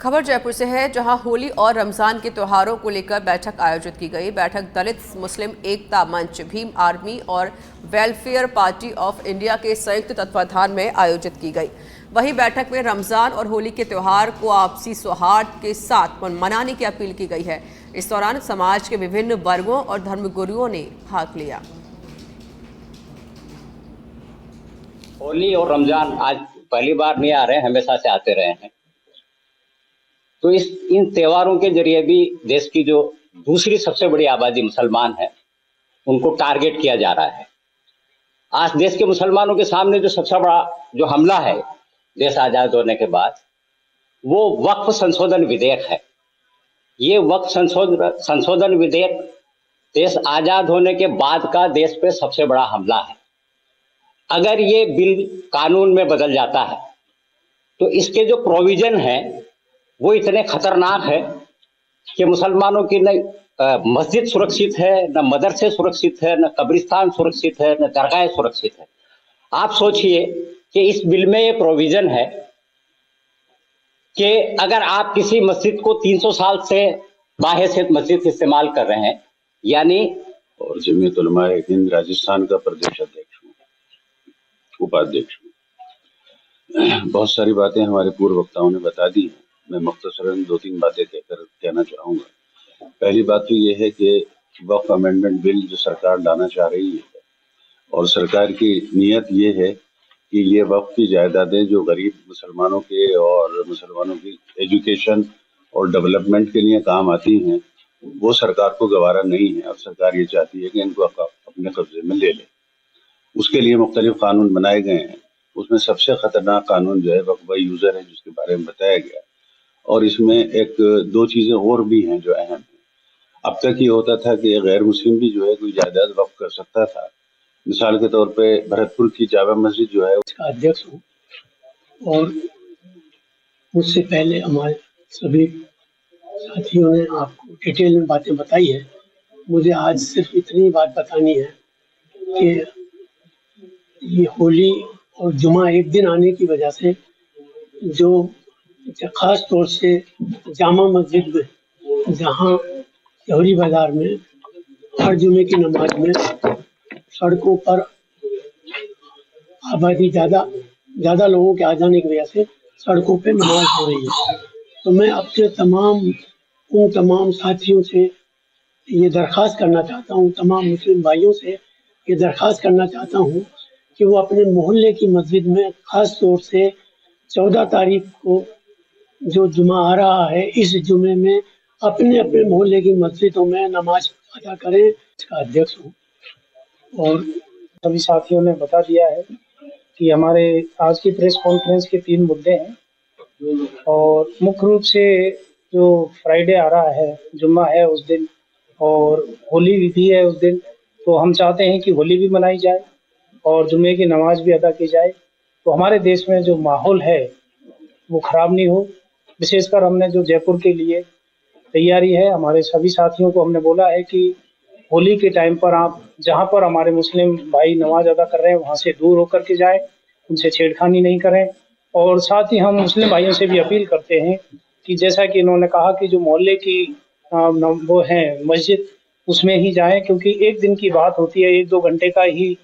खबर जयपुर से है, जहां होली और रमजान के त्योहारों को लेकर बैठक आयोजित की गई। बैठक दलित मुस्लिम एकता मंच, भीम आर्मी और वेलफेयर पार्टी ऑफ इंडिया के संयुक्त तत्वाधान में आयोजित की गई। वहीं बैठक में रमजान और होली के त्योहार को आपसी सौहार्द के साथ मनाने की अपील की गई है। इस दौरान समाज के विभिन्न वर्गों और धर्मगुरुओं ने भाग लिया। होली और रमजान आज पहली बार नहीं आ रहे हैं, हमेशा से आते रहे हैं। तो इन त्योहारों के जरिए भी देश की जो दूसरी सबसे बड़ी आबादी मुसलमान है, उनको टारगेट किया जा रहा है। आज देश के मुसलमानों के सामने जो सबसे बड़ा जो हमला है देश आजाद होने के बाद, वो वक्फ संशोधन विधेयक है। ये वक्फ संशोधन विधेयक देश आजाद होने के बाद का देश पे सबसे बड़ा हमला है। अगर ये बिल कानून में बदल जाता है तो इसके जो प्रोविजन है वो इतने खतरनाक है कि मुसलमानों की न मस्जिद सुरक्षित है, न मदरसे सुरक्षित है, न कब्रिस्तान सुरक्षित है, न दरगाहें सुरक्षित है। आप सोचिए कि इस बिल में ये प्रोविजन है कि अगर आप किसी मस्जिद को 300 साल से बाहैसियत मस्जिद इस्तेमाल कर रहे हैं, यानी और जमीयत उलमा ए हिंद राजस्थान का प्रदेश अध्यक्ष हूँ, उपाध्यक्ष हूँ। बहुत सारी बातें हमारे पूर्व वक्ताओं ने बता दी हैं। मैं मुख्तसरन 2-3 बातें कहना चाहूँगा। पहली बात तो ये है कि वक्फ अमेंडमेंट बिल जो सरकार लाना चाह रही है, और सरकार की नीयत ये है कि ये वक्फ की जायदादें जो गरीब मुसलमानों के और मुसलमानों की एजुकेशन और डेवलपमेंट के लिए काम आती हैं, वो सरकार को गवारा नहीं है। और सरकार ये चाहती है कि इनको अपने कब्जे में ले ले। उसके लिए मुख्तलिफ कानून बनाए गए हैं। उसमें सबसे खतरनाक कानून जो है वक्फ यूजर है, जिसके बारे में बताया गया। और इसमें एक दो चीजें और भी हैं जो अहम है। अब तक ये होता था कि गैर मुस्लिम भी जो है कोई जायदाद वक्फ कर सकता था। मिसाल के तौर पे भरतपुर की जामा मस्जिद जो है उसका अध्यक्ष हूँ, और मुझसे पहले हमारे सभी साथियों ने आपको डिटेल में बातें बताई है। मुझे आज सिर्फ इतनी बात बतानी है कि ये होली और जुमा एक दिन आने की वजह से जो खास तौर से जामा मस्जिद में, जहाँ जौहरी बाजार में हर जुमे की नमाज में सड़कों पर आबादी ज़्यादा लोगों के आ जाने की वजह से सड़कों पे नमाज हो रही है। तो मैं अपने उन तमाम साथियों से ये दरख्वास्त करना चाहता हूँ, तमाम मुस्लिम भाइयों से ये दरख्वास्त करना चाहता हूँ कि वो अपने मोहल्ले की मस्जिद में ख़ास तौर से 14 तारीख को जो जुमा आ रहा है, इस जुमे में अपने अपने मोहल्ले की मस्जिदों में नमाज अदा करें। इसका अध्यक्ष हूँ, और सभी साथियों ने बता दिया है कि हमारे आज की प्रेस कॉन्फ्रेंस के 3 मुद्दे हैं। और मुख्य रूप से जो फ्राइडे आ रहा है, जुम्मा है उस दिन, और होली भी है उस दिन, तो हम चाहते हैं कि होली भी मनाई जाए और जुम्मे की नमाज भी अदा की जाए। तो हमारे देश में जो माहौल है वो ख़राब नहीं हो। विशेषकर हमने जो जयपुर के लिए तैयारी है, हमारे सभी साथियों को हमने बोला है कि होली के टाइम पर आप जहाँ पर हमारे मुस्लिम भाई नमाज अदा कर रहे हैं वहाँ से दूर होकर के जाएं, उनसे छेड़खानी नहीं करें। और साथ ही हम मुस्लिम भाइयों से भी अपील करते हैं कि जैसा कि इन्होंने कहा कि जो मोहल्ले की वो है मस्जिद, उसमें ही जाएं, क्योंकि एक दिन की बात होती है, 1-2 घंटे का ही